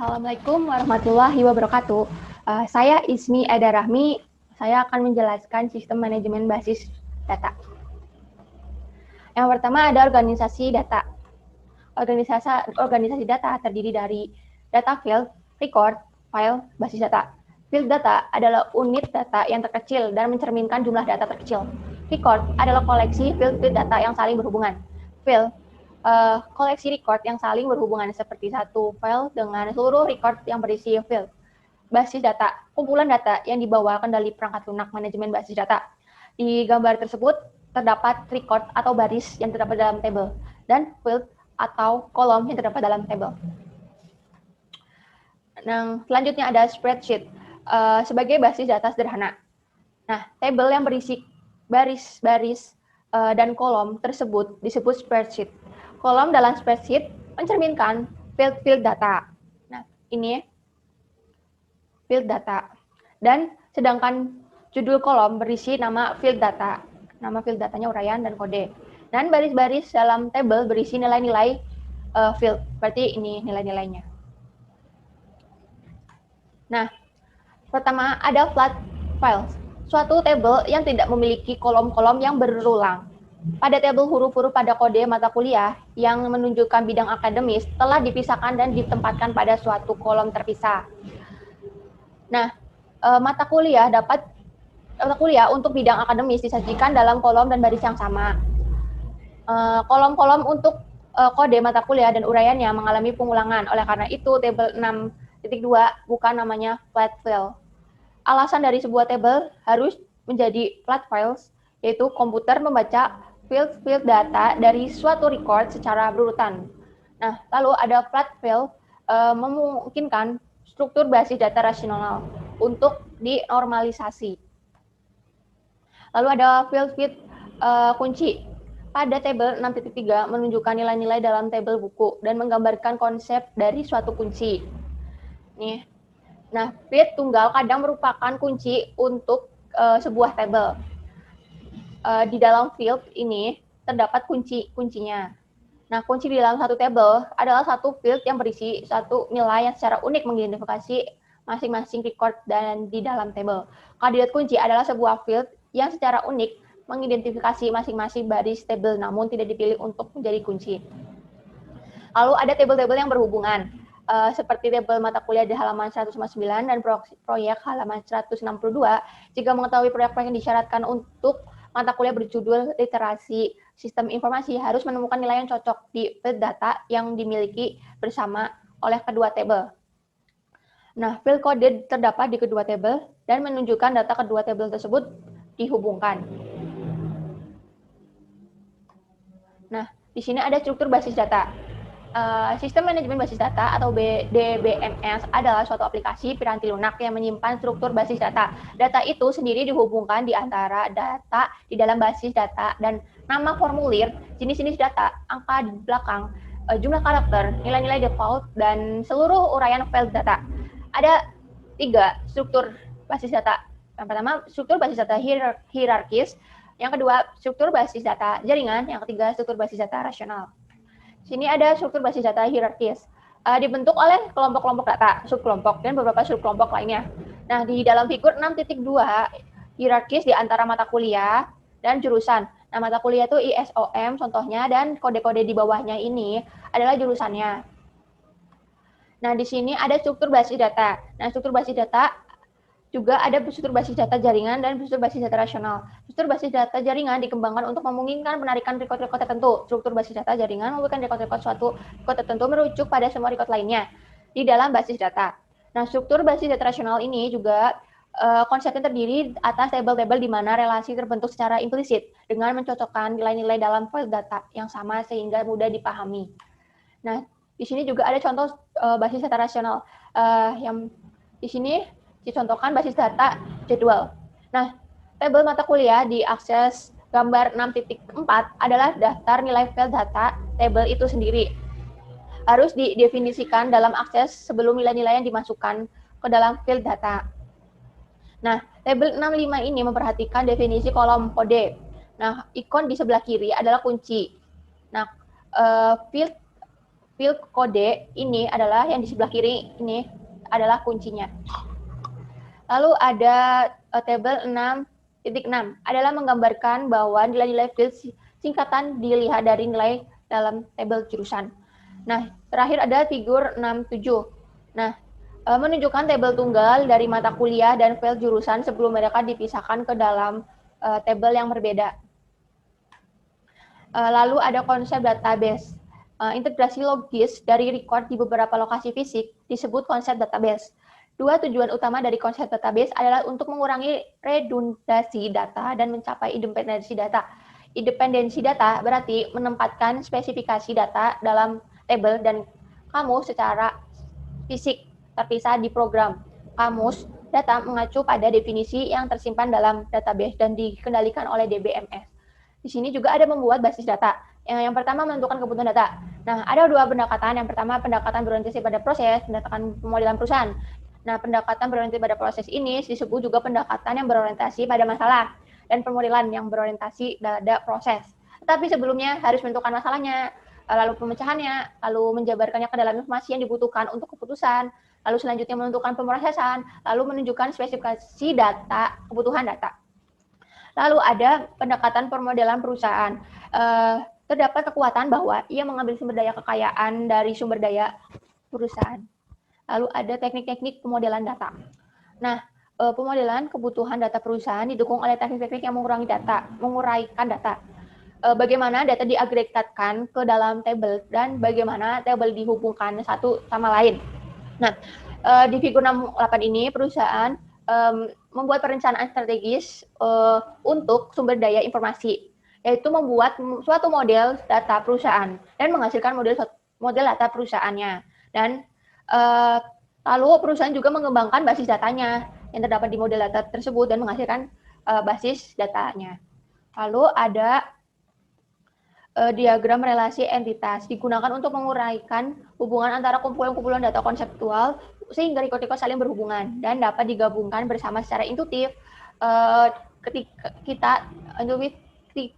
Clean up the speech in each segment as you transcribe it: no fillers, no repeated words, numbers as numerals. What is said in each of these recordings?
Assalamualaikum warahmatullahi wabarakatuh. Saya Ismi Eda Rahmi. Saya akan menjelaskan sistem manajemen basis data. Yang pertama ada organisasi data. Organisasi data terdiri dari data field, record, file, basis data. Field data adalah unit data yang terkecil dan mencerminkan jumlah data terkecil. Record adalah koleksi field data yang saling berhubungan. File koleksi record yang saling berhubungan seperti satu file dengan seluruh record yang berisi field. Basis data, kumpulan data yang dibawa kendali perangkat lunak manajemen basis data. Di gambar tersebut terdapat record atau baris yang terdapat dalam tabel dan field atau kolom yang terdapat dalam tabel. Nah, selanjutnya ada spreadsheet sebagai basis data sederhana. Nah, tabel yang berisi baris-baris dan kolom tersebut disebut spreadsheet. Kolom dalam spreadsheet mencerminkan field data. Nah, ini field data. Dan sedangkan judul kolom berisi nama field data. Nama field datanya uraian dan kode. Dan baris-baris dalam tabel berisi nilai-nilai field. Berarti ini nilai-nilainya. Nah, pertama ada flat files. Suatu tabel yang tidak memiliki kolom-kolom yang berulang. Pada tabel huruf-huruf pada kode mata kuliah yang menunjukkan bidang akademis telah dipisahkan dan ditempatkan pada suatu kolom terpisah. Nah, mata kuliah untuk bidang akademis disajikan dalam kolom dan baris yang sama. Kolom-kolom untuk kode mata kuliah dan uraiannya mengalami pengulangan. Oleh karena itu, tabel 6.2 bukan namanya flat file. Alasan dari sebuah tabel harus menjadi flat files, yaitu komputer membaca field data dari suatu record secara berurutan. Nah, lalu ada flat file memungkinkan struktur basis data rasional untuk dinormalisasi. Lalu ada field kunci. Pada tabel 6.3 menunjukkan nilai-nilai dalam tabel buku dan menggambarkan konsep dari suatu kunci. Nih. Nah, field tunggal kadang merupakan kunci untuk sebuah tabel. Di dalam field ini terdapat kuncinya. Nah, kunci di dalam satu tabel adalah satu field yang berisi satu nilai yang secara unik mengidentifikasi masing-masing record dan di dalam tabel. Kandidat kunci adalah sebuah field yang secara unik mengidentifikasi masing-masing baris tabel namun tidak dipilih untuk menjadi kunci. Lalu ada tabel-tabel yang berhubungan. Seperti tabel mata kuliah di halaman 159 dan proyek halaman 162. Jika mengetahui proyek-proyek yang disyaratkan untuk mata kuliah berjudul literasi sistem informasi harus menemukan nilai yang cocok di field data yang dimiliki bersama oleh kedua tabel. Nah, field kode terdapat di kedua tabel dan menunjukkan data kedua tabel tersebut dihubungkan. Nah, di sini ada struktur basis data. Sistem manajemen basis data atau DBMS adalah suatu aplikasi piranti lunak yang menyimpan struktur basis data. Data itu sendiri dihubungkan di antara data di dalam basis data dan nama formulir, jenis-jenis data, angka di belakang, jumlah karakter, nilai-nilai default, dan seluruh uraian file data. Ada 3 struktur basis data. Yang pertama, struktur basis data hierarkis. Yang kedua, struktur basis data jaringan. Yang ketiga, struktur basis data rasional. Sini ada struktur basis data hierarkis. Dibentuk oleh kelompok-kelompok data, subkelompok, dan beberapa subkelompok lainnya. Nah, di dalam figur 6.2, hierarkis di antara mata kuliah dan jurusan. Nah, mata kuliah itu ISOM contohnya, dan kode-kode di bawahnya ini adalah jurusannya. Nah, di sini ada struktur basis data. Nah, struktur basis data juga ada struktur basis data jaringan dan struktur basis data rasional. Struktur basis data jaringan dikembangkan untuk memungkinkan penarikan record-record tertentu. Struktur basis data jaringan memberikan record-record suatu record tertentu merujuk pada semua record lainnya di dalam basis data. Nah, struktur basis data rasional ini juga konsepnya terdiri atas tabel-tabel di mana relasi terbentuk secara implisit dengan mencocokkan nilai-nilai dalam file data yang sama sehingga mudah dipahami. Nah, di sini juga ada contoh basis data rasional yang di sini dicontohkan basis data jadwal. Nah, tabel mata kuliah di akses gambar 6.4 adalah daftar nilai file data tabel itu sendiri. Harus didefinisikan dalam akses sebelum nilai-nilai yang dimasukkan ke dalam file data. Nah, tabel 65 ini memperhatikan definisi kolom kode. Nah, ikon di sebelah kiri adalah kunci. Nah, field field kode ini adalah yang di sebelah kiri ini adalah kuncinya. Lalu ada tabel 6.6 adalah menggambarkan bahwa nilai-nilai field singkatan dilihat dari nilai dalam tabel jurusan. Nah, terakhir ada figur 6.7. Nah, menunjukkan tabel tunggal dari mata kuliah dan file jurusan sebelum mereka dipisahkan ke dalam tabel yang berbeda. Lalu ada konsep database. Integrasi logis dari record di beberapa lokasi fisik disebut konsep database. Dua tujuan utama dari konsep database adalah untuk mengurangi redundasi data dan mencapai independensi data. Independensi data berarti menempatkan spesifikasi data dalam tabel dan kamus secara fisik terpisah di program. Kamus data mengacu pada definisi yang tersimpan dalam database dan dikendalikan oleh DBMS. Di sini juga ada membuat basis data. Yang pertama menentukan kebutuhan data. Nah, ada dua pendekatan. Yang pertama pendekatan berorientasi pada proses, pendekatan pemodelan perusahaan. Nah, pendekatan berorientasi pada proses ini disebut juga pendekatan yang berorientasi pada masalah dan pemodelan yang berorientasi pada proses. Tetapi sebelumnya harus menentukan masalahnya, lalu pemecahannya, lalu menjabarkannya ke dalam informasi yang dibutuhkan untuk keputusan, lalu selanjutnya menentukan pemrosesan, lalu menunjukkan spesifikasi data, kebutuhan data. Lalu ada pendekatan permodelan perusahaan. Terdapat kekuatan bahwa ia mengambil sumber daya kekayaan dari sumber daya perusahaan. Lalu ada teknik-teknik pemodelan data. Nah, pemodelan kebutuhan data perusahaan didukung oleh teknik-teknik yang menguraikan data. Bagaimana data diagregatkan ke dalam tabel dan bagaimana tabel dihubungkan satu sama lain. Nah, di figur 68 ini perusahaan membuat perencanaan strategis untuk sumber daya informasi, yaitu membuat suatu model data perusahaan dan menghasilkan model data perusahaannya. Dan lalu perusahaan juga mengembangkan basis datanya yang terdapat di model data tersebut dan menghasilkan basis datanya. Lalu ada diagram relasi entitas digunakan untuk menguraikan hubungan antara kumpulan-kumpulan data konseptual sehingga record-record saling berhubungan dan dapat digabungkan bersama secara intuitif ketika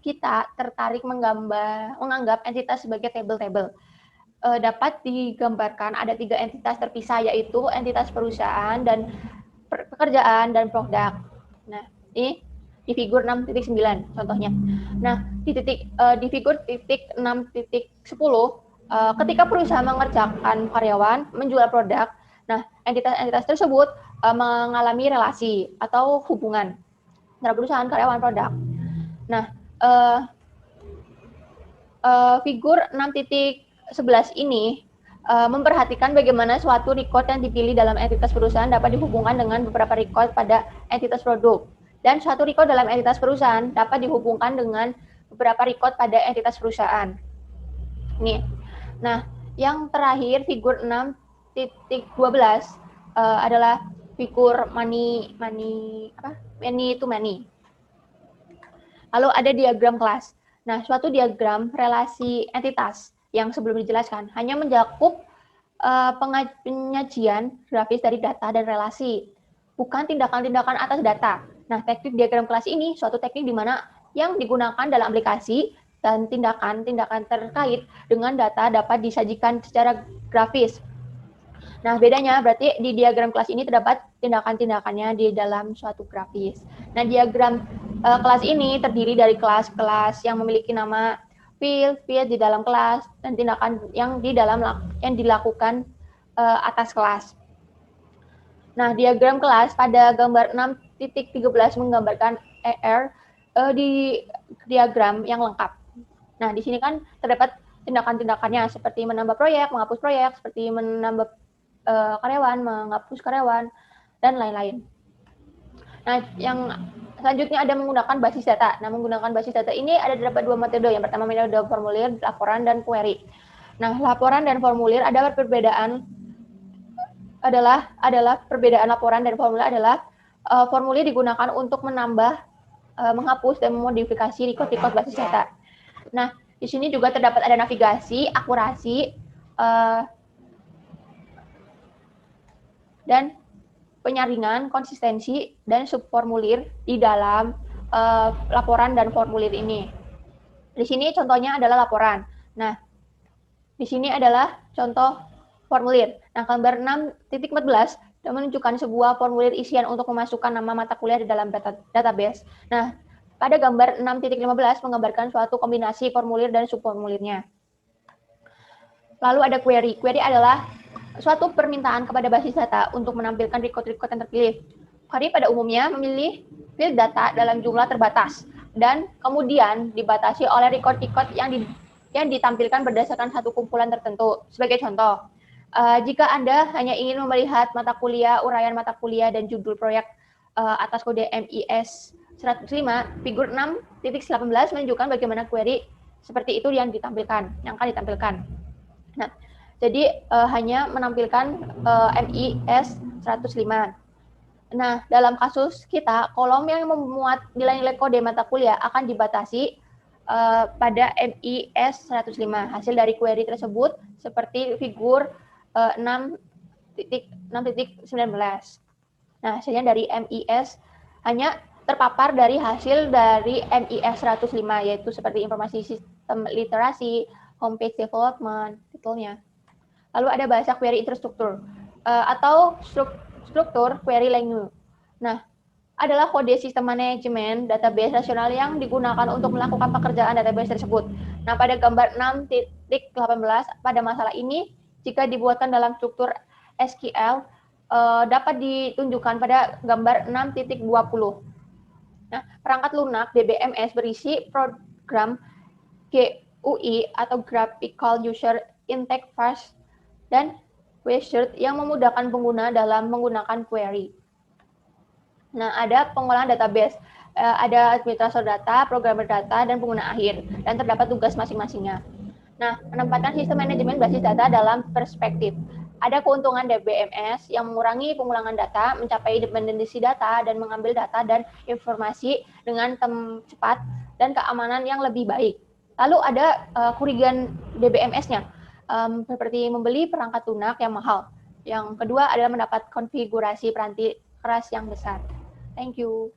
kita tertarik menganggap entitas sebagai tabel-tabel. Dapat digambarkan ada 3 entitas terpisah, yaitu entitas perusahaan dan pekerjaan dan produk. Nah, ini di figur 6.9 contohnya. Nah, di figur 6.10 ketika perusahaan mengerjakan karyawan menjual produk, nah entitas-entitas tersebut mengalami relasi atau hubungan antara perusahaan, karyawan, produk. Nah, figur 6.11 ini memperhatikan bagaimana suatu record yang dipilih dalam entitas perusahaan dapat dihubungkan dengan beberapa record pada entitas produk. Dan suatu record dalam entitas perusahaan dapat dihubungkan dengan beberapa record pada entitas perusahaan. Nih. Nah, yang terakhir figur 6.12 adalah figur money to money. Lalu ada diagram kelas. Nah, suatu diagram relasi entitas yang sebelum dijelaskan hanya mencakup penyajian grafis dari data dan relasi, bukan tindakan-tindakan atas data. Nah, teknik diagram kelas ini suatu teknik di mana yang digunakan dalam aplikasi dan tindakan-tindakan terkait dengan data dapat disajikan secara grafis. Nah, bedanya berarti di diagram kelas ini terdapat tindakan-tindakannya di dalam suatu grafis. Nah, diagram kelas ini terdiri dari kelas-kelas yang memiliki nama field di dalam kelas dan tindakan yang dilakukan atas kelas. Nah, diagram kelas pada gambar 6.13 menggambarkan ER di diagram yang lengkap. Nah, di sini kan terdapat tindakan-tindakannya seperti menambah proyek, menghapus proyek, seperti menambah karyawan, menghapus karyawan, dan lain-lain. Nah, yang selanjutnya ada menggunakan basis data. Nah, menggunakan basis data ini ada terdapat 2 metode. Yang pertama metode formulir, laporan, dan query. Nah, laporan dan formulir ada perbedaan adalah perbedaan laporan dan formulir adalah formulir digunakan untuk menambah, menghapus, dan memodifikasi record-record basis data. Nah, di sini juga terdapat ada navigasi, akurasi, dan penyaringan, konsistensi, dan subformulir di dalam laporan dan formulir ini. Di sini contohnya adalah laporan. Nah, di sini adalah contoh formulir. Nah, gambar 6.14 menunjukkan sebuah formulir isian untuk memasukkan nama mata kuliah di dalam database. Nah, pada gambar 6.15 menggambarkan suatu kombinasi formulir dan subformulirnya. Lalu ada query. Query adalah suatu permintaan kepada basis data untuk menampilkan record-record yang terpilih. Query pada umumnya memilih field data dalam jumlah terbatas dan kemudian dibatasi oleh record-record yang ditampilkan berdasarkan satu kumpulan tertentu. Sebagai contoh, jika Anda hanya ingin melihat mata kuliah, uraian mata kuliah, dan judul proyek atas kode MIS 105, figur 6.18 menunjukkan bagaimana query seperti itu yang akan ditampilkan. Nah, jadi hanya menampilkan MIS 105. Nah, dalam kasus kita, kolom yang memuat nilai-nilai kode mata kuliah akan dibatasi pada MIS 105. Hasil dari query tersebut seperti figur 6.19. Nah, hasilnya dari MIS hanya terpapar dari hasil dari MIS 105, yaitu seperti informasi sistem literasi, homepage development, titelnya. Lalu ada bahasa query infrastruktur atau struktur query language. Nah, adalah kode sistem manajemen database rasional yang digunakan untuk melakukan pekerjaan database tersebut. Nah, pada gambar 6.18 pada masalah ini, jika dibuatkan dalam struktur SQL, dapat ditunjukkan pada gambar 6.20. Nah, perangkat lunak DBMS berisi program GUI atau Graphical User Interface dan wizard yang memudahkan pengguna dalam menggunakan query. Nah, ada pengolahan database, ada administrator data, programmer data, dan pengguna akhir, dan terdapat tugas masing-masingnya. Nah, menempatkan sistem manajemen basis data dalam perspektif. Ada keuntungan DBMS yang mengurangi pengulangan data, mencapai independensi data, dan mengambil data dan informasi dengan cepat dan keamanan yang lebih baik. Lalu ada kerugian DBMS-nya, seperti membeli perangkat lunak yang mahal. Yang kedua adalah mendapat konfigurasi peranti keras yang besar. Thank you.